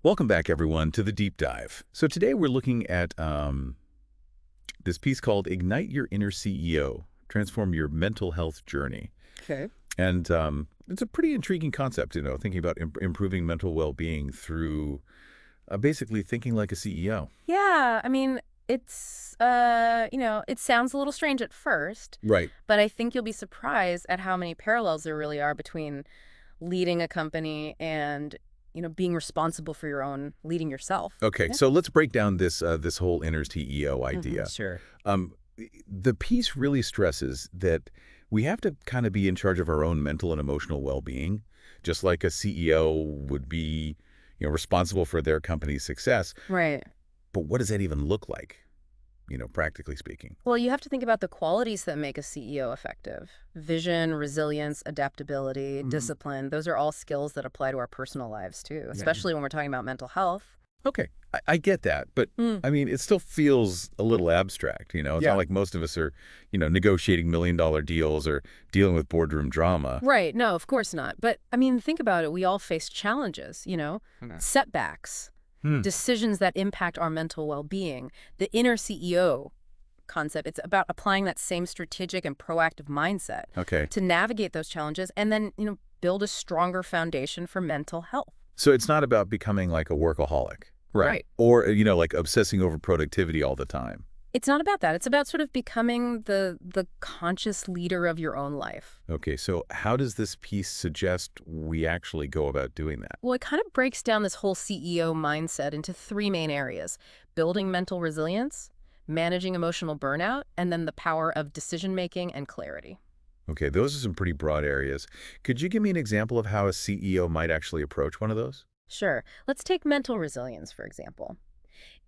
Welcome back, everyone, to the Deep Dive. So today we're looking at this piece called Ignite Your Inner CEO, Transform Your Mental Health Journey. Okay. And it's a pretty intriguing concept, thinking about improving mental well-being through basically thinking like a CEO. Yeah, I mean, it sounds a little strange at first, Right. but I think you'll be surprised at how many parallels there really are between leading a company and, being responsible for your own leading yourself. Okay, Yeah. so let's break down this whole inner CEO idea. Sure. Um, the piece really stresses that we have to kind of be in charge of our own mental and emotional well-being, just like a CEO would be, responsible for their company's success. Right. But what does that even look like, practically speaking? Well, you have to think about the qualities that make a CEO effective. Vision, resilience, adaptability, discipline. Those are all skills that apply to our personal lives too, especially when we're talking about mental health. Okay, I get that, but Mm. I mean, it still feels a little abstract, It's Yeah. not like most of us are, negotiating million-dollar deals or dealing with boardroom drama. Right. No, of course not. But I mean, think about it. We all face challenges, Okay. setbacks, Hmm. decisions that impact our mental well-being. The inner CEO concept, it's about applying that same strategic and proactive mindset Okay. to navigate those challenges and then, build a stronger foundation for mental health. So it's not about becoming like a workaholic. Right. Or, like obsessing over productivity all the time. It's not about that. It's about sort of becoming the conscious leader of your own life. Okay, so how does this piece suggest we actually go about doing that? Well, it kind of breaks down this whole CEO mindset into three main areas: building mental resilience, managing emotional burnout, and then the power of decision-making and clarity. Okay, those are some pretty broad areas. Could you give me an example of how a CEO might actually approach one of those? Sure. Let's take mental resilience, for example.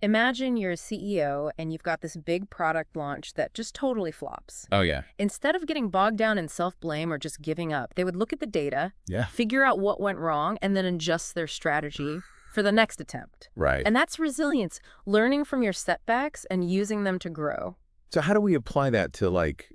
Imagine you're a CEO and you've got this big product launch that just totally flops. Oh, yeah. Instead of getting bogged down in self-blame or just giving up, they would look at the data, Yeah. figure out what went wrong, and then adjust their strategy for the next attempt. Right. And that's resilience, learning from your setbacks and using them to grow. So how do we apply that to like,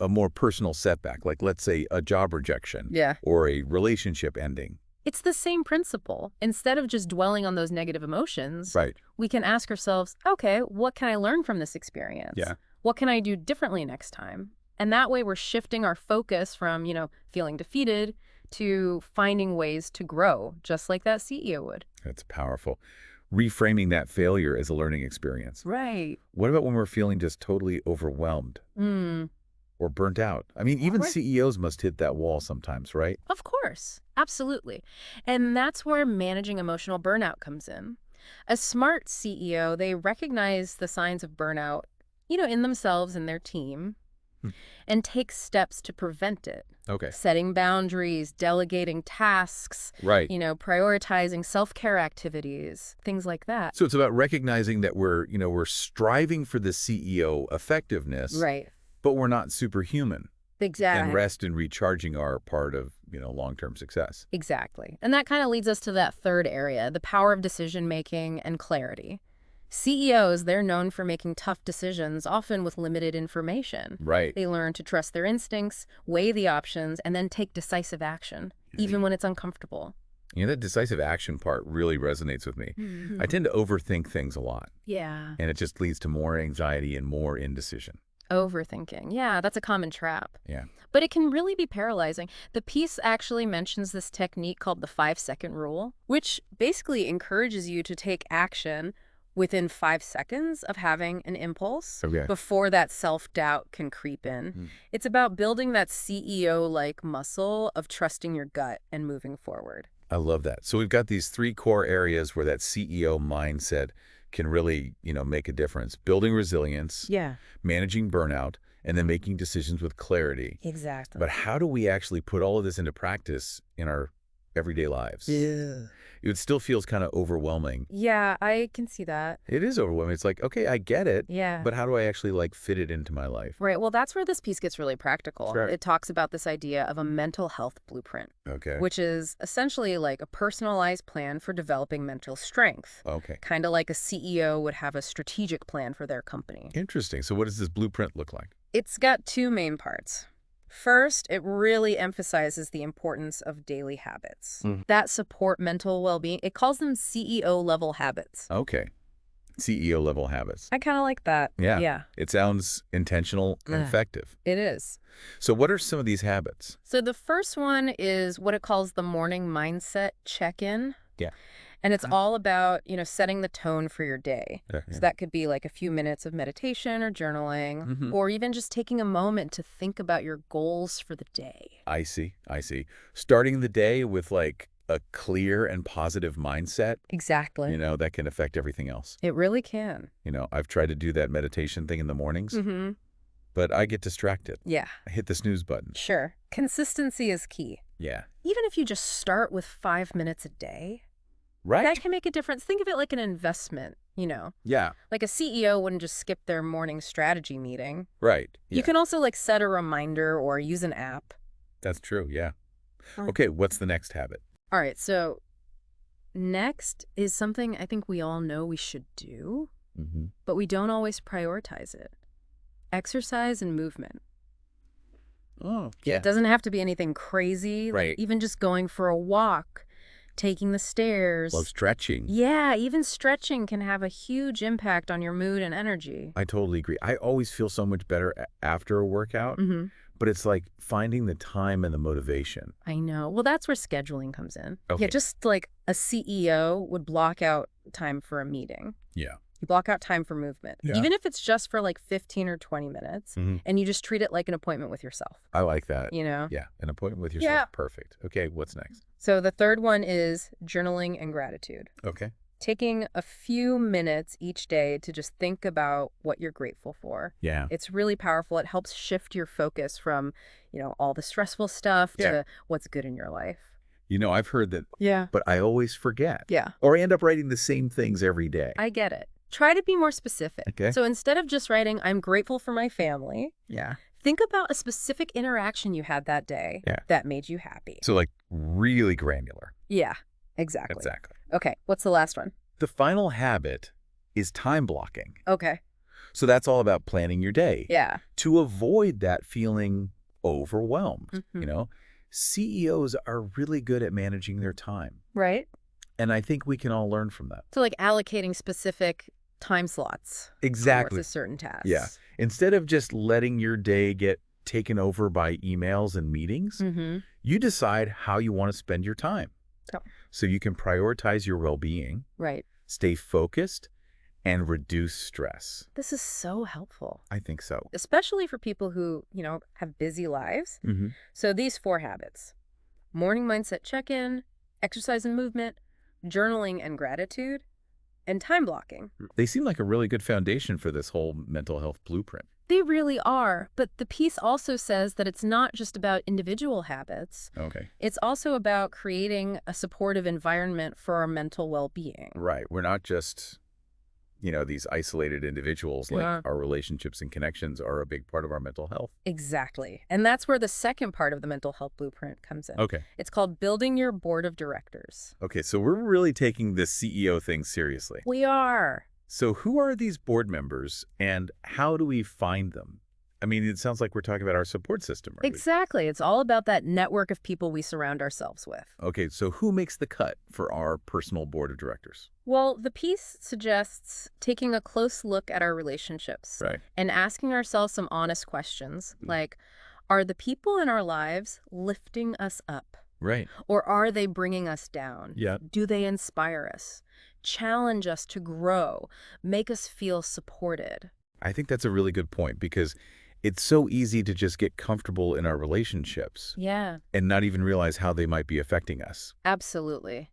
a more personal setback, like let's say a job rejection Yeah. or a relationship ending? It's the same principle. Instead of just dwelling on those negative emotions, Right. we can ask ourselves, okay, what can I learn from this experience? Yeah. What can I do differently next time? And that way we're shifting our focus from, feeling defeated to finding ways to grow, just like that CEO would. That's powerful. Reframing that failure as a learning experience. Right. What about when we're feeling just totally overwhelmed Mm. or burnt out? I mean, even Right. CEOs must hit that wall sometimes, right? Of course. Absolutely. And that's where managing emotional burnout comes in. A smart CEO, they recognize the signs of burnout, in themselves and their team, Hmm. and take steps to prevent it. Okay. Setting boundaries, delegating tasks, Right. prioritizing self-care activities, things like that. So it's about recognizing that we're striving for the CEO effectiveness, Right. but we're not superhuman. And Exactly. rest and recharging are part of, long-term success. Exactly. And that kind of leads us to that third area, the power of decision-making and clarity. CEOs, they're known for making tough decisions, often with limited information. Right. They learn to trust their instincts, weigh the options, and then take decisive action, even when it's uncomfortable. That decisive action part really resonates with me. I tend to overthink things a lot, Yeah. and it just leads to more anxiety and more indecision. Overthinking. Yeah, that's a common trap. Yeah. But it can really be paralyzing. The piece actually mentions this technique called the 5-second rule, which basically encourages you to take action within 5 seconds of having an impulse Okay. before that self-doubt can creep in. Mm. It's about building that CEO-like muscle of trusting your gut and moving forward. I love that. So we've got these three core areas where that CEO mindset can really, make a difference. Building resilience, Yeah, managing burnout, and then making decisions with clarity. exactly. But how do we actually put all of this into practice in our everyday lives? Yeah. It still feels kind of overwhelming. Yeah, I can see that. It is overwhelming. It's like, okay, I get it, Yeah. but how do I actually like fit it into my life? Right. Well, that's where this piece gets really practical. Sure. It talks about this idea of a mental health blueprint, Okay. which is essentially like a personalized plan for developing mental strength. Okay. Kind of like a CEO would have a strategic plan for their company. Interesting. So what does this blueprint look like? It's got two main parts. First, it really emphasizes the importance of daily habits Mm. that support mental well-being. It calls them CEO level habits. Okay. CEO level habits. I kind of like that. Yeah. Yeah, It sounds intentional and Ugh. effective. it is. So what are some of these habits? So the first one is what it calls the morning mindset check-in. Yeah. And it's all about, setting the tone for your day. Yeah. So that could be like a few minutes of meditation or journaling, Mm-hmm. or even just taking a moment to think about your goals for the day. I see. I see. Starting the day with like a clear and positive mindset, Exactly. that can affect everything else. It really can. I've tried to do that meditation thing in the mornings, Mm-hmm. but I get distracted. Yeah, I hit the snooze button. sure. Consistency is key. Yeah. Even if you just start with 5 minutes a day, Right? that can make a difference. Think of it like an investment. Yeah. Like a CEO wouldn't just skip their morning strategy meeting. Right. Yeah. You can also like set a reminder or use an app. That's true. Yeah. Right. Okay. What's the next habit? All right, so next is something I think we all know we should do, Mm-hmm. but we don't always prioritize it. Exercise and movement. Oh, It doesn't have to be anything crazy, like Right. even just going for a walk, taking the stairs. Love stretching. Yeah, even stretching can have a huge impact on your mood and energy. I totally agree. I always feel so much better after a workout, Mm-hmm. but it's like finding the time and the motivation. I know. Well, that's where scheduling comes in. Okay. Yeah, just like a CEO would block out time for a meeting. Yeah. You block out time for movement, Yeah. even if it's just for like 15 or 20 minutes, Mm-hmm. and you just treat it like an appointment with yourself, I like that. Yeah. An appointment with yourself. Yeah. Perfect. Okay, what's next? So the third one is journaling and gratitude. Okay. Taking a few minutes each day to just think about what you're grateful for. Yeah. It's really powerful. It helps shift your focus from, all the stressful stuff Yeah. to what's good in your life. I've heard that, Yeah. but I always forget. Yeah. Or I end up writing the same things every day. I get it. Try to be more specific. Okay. So instead of just writing, I'm grateful for my family, Yeah. think about a specific interaction you had that day Yeah. that made you happy. So like really granular. Yeah, exactly. Exactly. Okay, what's the last one? The final habit is time blocking. Okay. So that's all about planning your day. Yeah. To avoid that feeling overwhelmed. Mhm. CEOs are really good at managing their time. Right? And I think we can all learn from that. So like allocating specific time slots Exactly. towards a certain task. Yeah. Instead of just letting your day get taken over by emails and meetings, Mm-hmm. you decide how you want to spend your time. Oh. So you can prioritize your well-being, Right. stay focused, and reduce stress. This is so helpful, I think so. especially for people who, have busy lives. Mm-hmm. So these 4 habits: morning mindset check-in, exercise and movement, journaling and gratitude, and time blocking. They seem like a really good foundation for this whole mental health blueprint. They really are, but the piece also says that it's not just about individual habits. Okay. It's also about creating a supportive environment for our mental well-being. Right. We're not just, these isolated individuals. Like Yeah. our relationships and connections are a big part of our mental health. Exactly. And that's where the second part of the mental health blueprint comes in. Okay. It's called building your board of directors. Okay. So we're really taking this CEO thing seriously. We are. So who are these board members and how do we find them? I mean, it sounds like we're talking about our support system, right? Exactly. It's all about that network of people we surround ourselves with. Okay, so who makes the cut for our personal board of directors? Well, the piece suggests taking a close look at our relationships Right. and asking ourselves some honest questions like, are the people in our lives lifting us up? Right. Or are they bringing us down? Yeah. Do they inspire us, challenge us to grow, make us feel supported? I think that's a really good point because it's so easy to just get comfortable in our relationships Yeah, and not even realize how they might be affecting us. absolutely.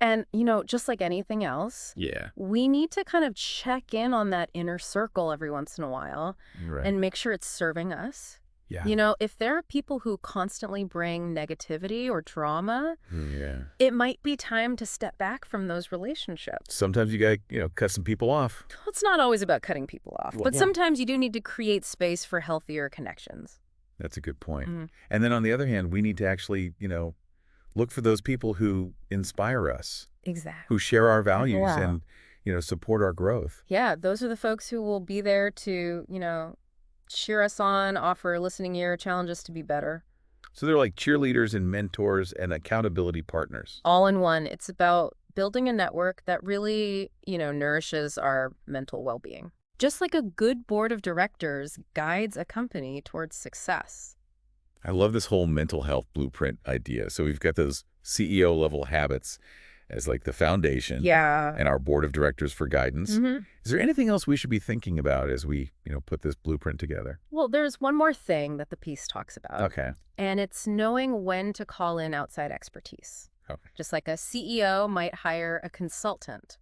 And, just like anything else, Yeah. we need to kind of check in on that inner circle every once in a while Right. and make sure it's serving us. yeah. If there are people who constantly bring negativity or drama, Yeah. it might be time to step back from those relationships. Sometimes you got to, cut some people off. Well, it's not always about cutting people off, Well, but yeah. sometimes you do need to create space for healthier connections. That's a good point. Mhm. And then on the other hand, we need to actually, look for those people who inspire us, Exactly. who share our values Yeah. and, support our growth. Yeah, those are the folks who will be there to, cheer us on, offer a listening ear, challenge us to be better. So they're like cheerleaders and mentors and accountability partners. All in one. It's about building a network that really, nourishes our mental well-being. Just like a good board of directors guides a company towards success. I love this whole mental health blueprint idea. So we've got those CEO level habits as like the foundation Yeah. and our board of directors for guidance. hmm Is there anything else we should be thinking about as we, put this blueprint together? Well, there's one more thing that the piece talks about, Okay. and it's knowing when to call in outside expertise. Okay. Just like a CEO might hire a consultant,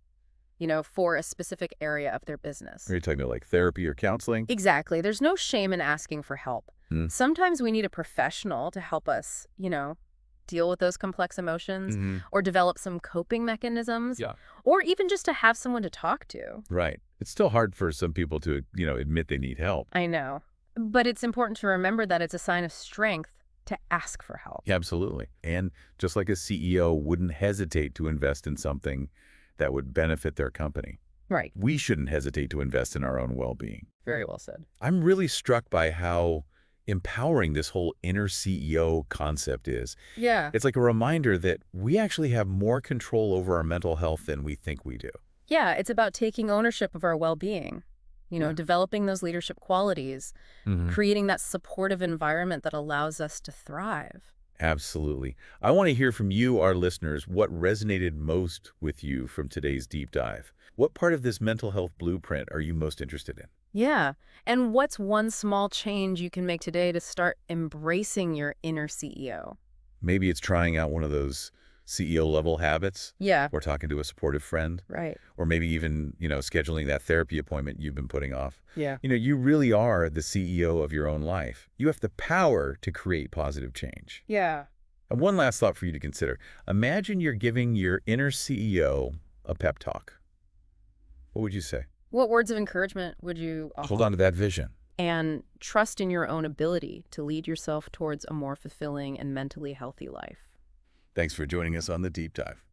for a specific area of their business. Are you talking about like therapy or counseling? Exactly. There's no shame in asking for help. Hmm. Sometimes we need a professional to help us, deal with those complex emotions or develop some coping mechanisms, Yeah. or even just to have someone to talk to. Right. It's still hard for some people to, admit they need help. I know. But it's important to remember that it's a sign of strength to ask for help. Yeah, absolutely. And just like a CEO wouldn't hesitate to invest in something that would benefit their company, Right. we shouldn't hesitate to invest in our own well-being. Very well said. I'm really struck by how empowering this whole inner CEO concept is. Yeah. It's like a reminder that we actually have more control over our mental health than we think we do. Yeah, it's about taking ownership of our well-being, Yeah. developing those leadership qualities, Mhm. creating that supportive environment that allows us to thrive. Absolutely. I want to hear from you, our listeners, what resonated most with you from today's deep dive. What part of this mental health blueprint are you most interested in? Yeah. And what's one small change you can make today to start embracing your inner CEO? Maybe it's trying out one of those CEO level habits, Yeah. or talking to a supportive friend, Right. or maybe even, scheduling that therapy appointment you've been putting off. Yeah. You really are the CEO of your own life. You have the power to create positive change. Yeah. And one last thought for you to consider. Imagine you're giving your inner CEO a pep talk. What would you say? What words of encouragement would you Hold offer? on to that vision. And trust in your own ability to lead yourself towards a more fulfilling and mentally healthy life. Thanks for joining us on the Deep Dive.